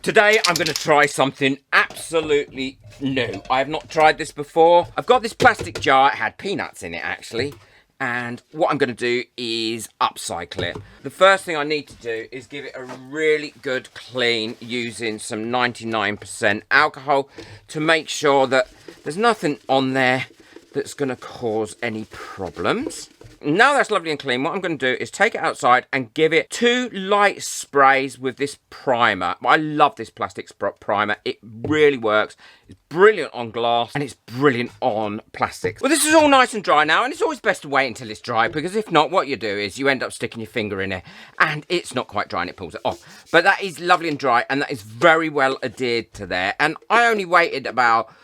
Today I'm going to try something absolutely new. I have not tried this before. I've got this plastic jar. It had peanuts in it actually. And what I'm going to do is upcycle it. The first thing I need to do is give it a really good clean using some 99% alcohol to make sure that there's nothing on there that's going to cause any problems. Now that's lovely and clean, what I'm going to do is take it outside and give it 2 light sprays with this primer. I love this plastic primer. It really works. It's brilliant on glass and it's brilliant on plastics. Well, this is all nice and dry now, and it's always best to wait until it's dry, because if not, what you do is you end up sticking your finger in it and it's not quite dry and it pulls it off. But that is lovely and dry, and that is very well adhered to there. And I only waited about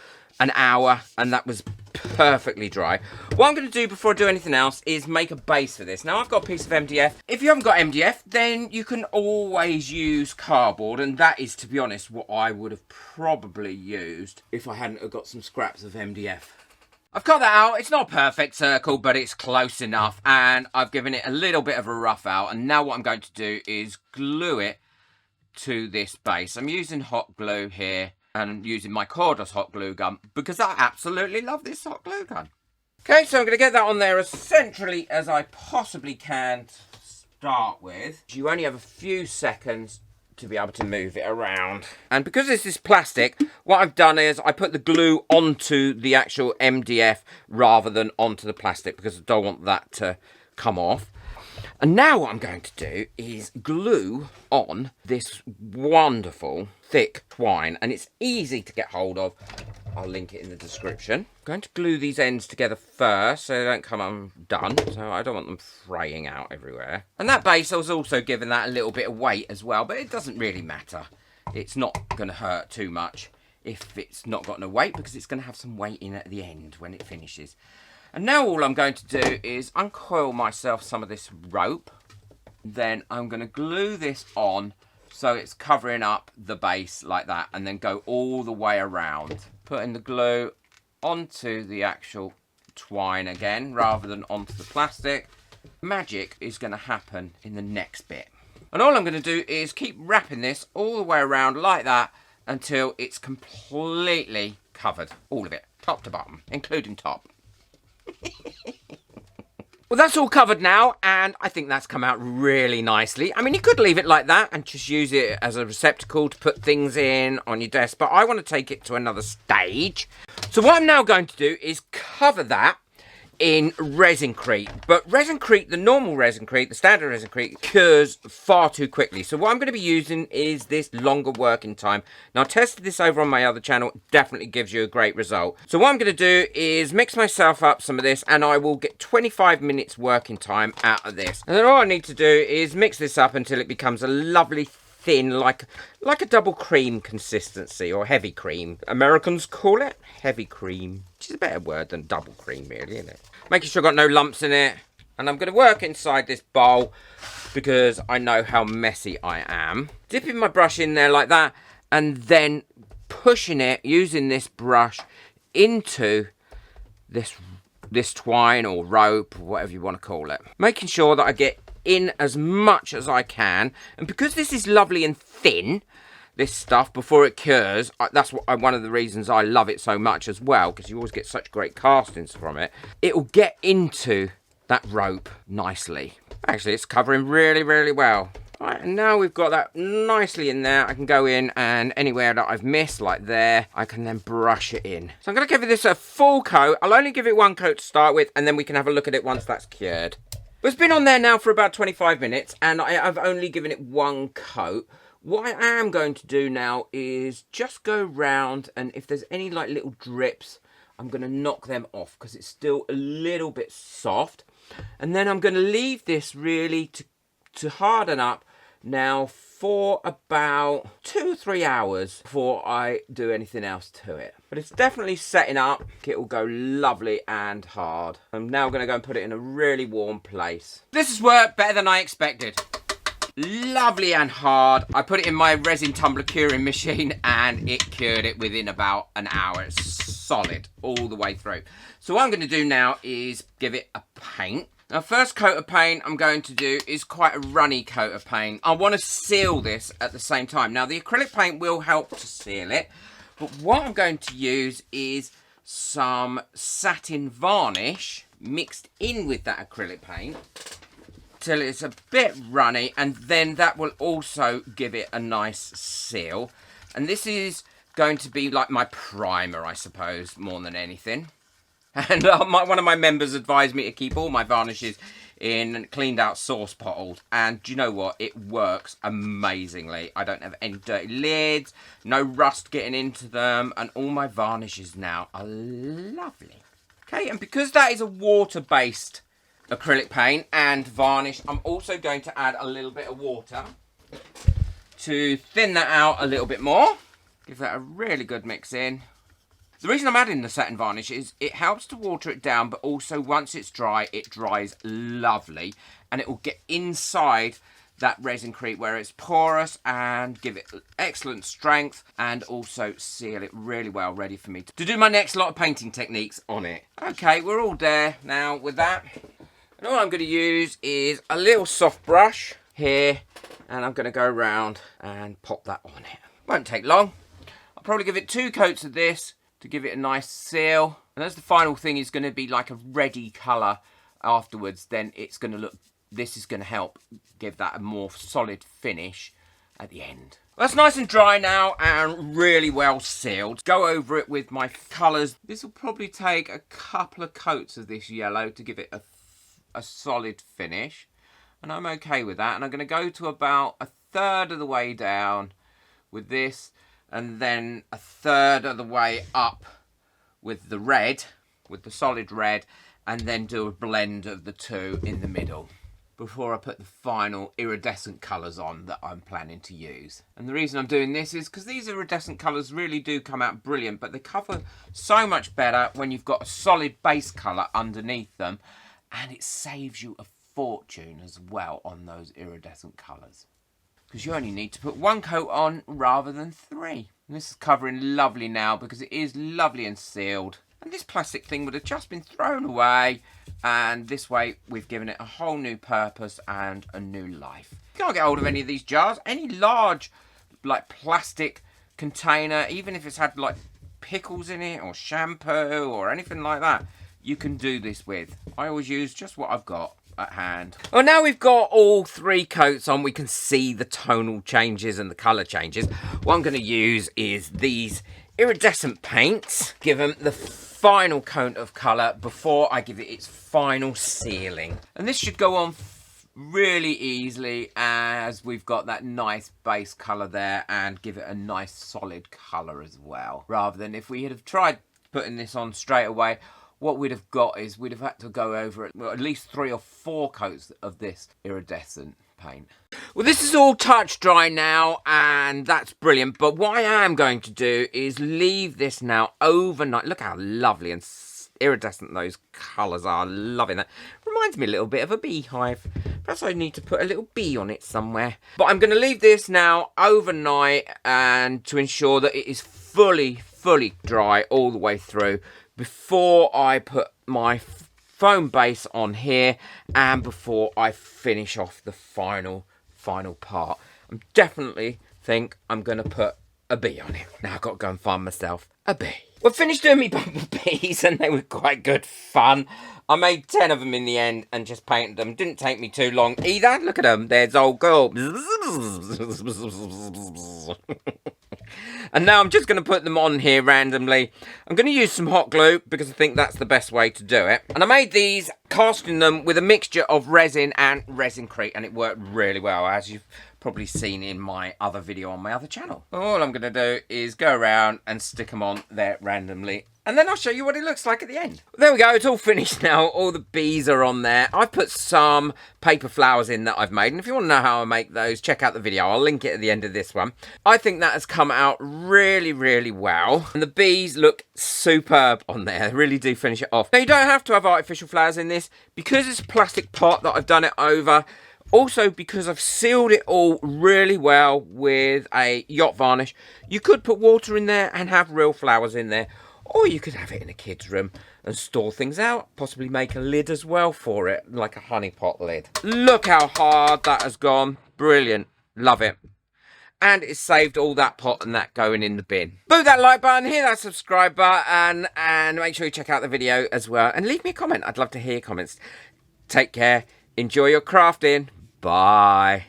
an hour and that was perfectly dry. What I'm going to do before I do anything else is make a base for this. Now I've got a piece of MDF. If you haven't got MDF, then you can always use cardboard, and that is, to be honest, what I would have probably used if I hadn't have got some scraps of MDF. I've cut that out. It's not a perfect circle, but it's close enough, and I've given it a little bit of a rough out, and now what I'm going to do is glue it to this base. I'm using hot glue here, and I'm using my cordless hot glue gun because I absolutely love this hot glue gun. Okay, so I'm going to get that on there as centrally as I possibly can to start with. You only have a few seconds to be able to move it around. And because this is plastic, what I've done is I put the glue onto the actual MDF rather than onto the plastic, because I don't want that to come off. And now what I'm going to do is glue on this wonderful thick twine, and it's easy to get hold of. I'll link it in the description. I'm going to glue these ends together first so they don't come undone, so I don't want them fraying out everywhere. And that base, I was also giving that a little bit of weight as well, but it doesn't really matter. It's not going to hurt too much if it's not got no weight, because it's going to have some weight in at the end when it finishes. And now all I'm going to do is uncoil myself some of this rope. Then I'm going to glue this on so it's covering up the base like that, and then go all the way around. Putting the glue onto the actual twine again rather than onto the plastic. Magic is going to happen in the next bit. And all I'm going to do is keep wrapping this all the way around like that until it's completely covered. All of it, top to bottom, including top. Well, that's all covered now, and I think that's come out really nicely. I mean, you could leave it like that and just use it as a receptacle to put things in on your desk, but I want to take it to another stage. So what I'm now going to do is cover that in resin-crete. But resin-crete, the normal resin-crete, the standard resin-crete, cures far too quickly. So what I'm going to be using is this longer working time. Now, I tested this over on my other channel. It definitely gives you a great result. So what I'm going to do is mix myself up some of this, and I will get 25 minutes working time out of this. And then all I need to do is mix this up until it becomes a lovely thin, like a double cream consistency, or heavy cream. Americans call it heavy cream, which is a better word than double cream, really, isn't it? Making sure I've got no lumps in it. And I'm going to work inside this bowl because I know how messy I am. Dipping my brush in there like that, and then pushing it using this brush into this twine or rope, or whatever you want to call it. Making sure that I get in as much as I can, and because this is lovely and thin, this stuff, before it cures, that's one of the reasons I love it so much as well, because you always get such great castings from it. It will get into that rope nicely. Actually, it's covering really, really well. Right, and now we've got that nicely in there, I can go in, and anywhere that I've missed, like there, I can then brush it in. So I'm going to give this a full coat. I'll only give it one coat to start with, and then we can have a look at it once that's cured. It's been on there now for about 25 minutes, and I've only given it one coat. What I am going to do now is just go round, and if there's any like little drips, I'm going to knock them off because it's still a little bit soft. And then I'm going to leave this really to harden up now for about 2 or 3 hours before I do anything else to it. But it's definitely setting up. It will go lovely and hard. I'm now going to go and put it in a really warm place. This has worked better than I expected. Lovely and hard. I put it in my resin tumbler curing machine and it cured it within about an hour. It's solid all the way through. So what I'm going to do now is give it a paint. Now, first coat of paint I'm going to do is quite a runny coat of paint. I want to seal this at the same time. Now, the acrylic paint will help to seal it, but what I'm going to use is some satin varnish mixed in with that acrylic paint till it's a bit runny, and then that will also give it a nice seal. And this is going to be like my primer, I suppose, more than anything. And one of my members advised me to keep all my varnishes in cleaned out sauce bottles, and do you know what? It works amazingly. I don't have any dirty lids, no rust getting into them, and all my varnishes now are lovely. Okay, and because that is a water-based acrylic paint and varnish, I'm also going to add a little bit of water to thin that out a little bit more. Give that a really good mix in. The reason I'm adding the satin varnish is it helps to water it down, but also once it's dry, it dries lovely, and it will get inside that resin-crete where it's porous and give it excellent strength, and also seal it really well, ready for me to do my next lot of painting techniques on it. Okay, we're all there now with that. And all I'm going to use is a little soft brush here, and I'm going to go around and pop that on it. Won't take long. I'll probably give it 2 coats of this to give it a nice seal. And as the final thing is going to be like a reddy colour afterwards, then it's going to look, this is going to help give that a more solid finish at the end. Well, that's nice and dry now and really well sealed. Go over it with my colours. This will probably take a couple of coats of this yellow to give it a solid finish. And I'm okay with that. And I'm going to go to about 1/3 of the way down with this, and then 1/3 of the way up with the red, with the solid red, and then do a blend of the two in the middle before I put the final iridescent colours on that I'm planning to use. And the reason I'm doing this is because these iridescent colours really do come out brilliant, but they cover so much better when you've got a solid base colour underneath them, and it saves you a fortune as well on those iridescent colours, because you only need to put 1 coat on rather than 3. And this is covering lovely now because it is lovely and sealed. And this plastic thing would have just been thrown away, and this way we've given it a whole new purpose and a new life. You can't get hold of any of these jars. Any large like plastic container, even if it's had like pickles in it or shampoo or anything like that, you can do this with. I always use just what I've got at hand. Well, now we've got all 3 coats on, we can see the tonal changes and the colour changes. What I'm going to use is these iridescent paints, give them the final coat of colour before I give it its final sealing. And this should go on really easily, as we've got that nice base colour there, and give it a nice solid colour as well. Rather than if we had have tried putting this on straight away, what we'd have got is we'd have had to go over it, well, at least 3 or 4 coats of this iridescent paint. Well, this is all touch dry now, and that's brilliant. But what I am going to do is leave this now overnight. Look how lovely and iridescent those colours are. Loving that. Reminds me a little bit of a beehive. Perhaps I need to put a little bee on it somewhere. But I'm going to leave this now overnight, and to ensure that it is fully dry all the way through, before I put my foam base on here and before I finish off the final part. I'm definitely think I'm going to put a bee on it. Now I've got to go and find myself a bee. Well, finished doing me bumblebees, and they were quite good fun. I made 10 of them in the end and just painted them. Didn't take me too long either. Look at them. There's old girl. And now I'm just going to put them on here randomly. I'm going to use some hot glue because I think that's the best way to do it. And I made these casting them with a mixture of resin and resin-crete, and it worked really well, as you've probably seen in my other video on my other channel. All I'm going to do is go around and stick them on there randomly, and then I'll show you what it looks like at the end. There we go, it's all finished now. All the bees are on there. I've put some paper flowers in that I've made, and if you want to know how I make those, check out the video. I'll link it at the end of this one. I think that has come out really well, and the bees look superb on there. They really do finish it off. Now, you don't have to have artificial flowers in this, because it's a plastic pot that I've done it over. Also, because I've sealed it all really well with a yacht varnish, you could put water in there and have real flowers in there. Or you could have it in a kid's room and store things out. Possibly make a lid as well for it, like a honey pot lid. Look how hard that has gone. Brilliant. Love it. And it's saved all that pot and that going in the bin. Boot that like button, hit that subscribe button, and make sure you check out the video as well. And leave me a comment. I'd love to hear your comments. Take care. Enjoy your crafting. Bye.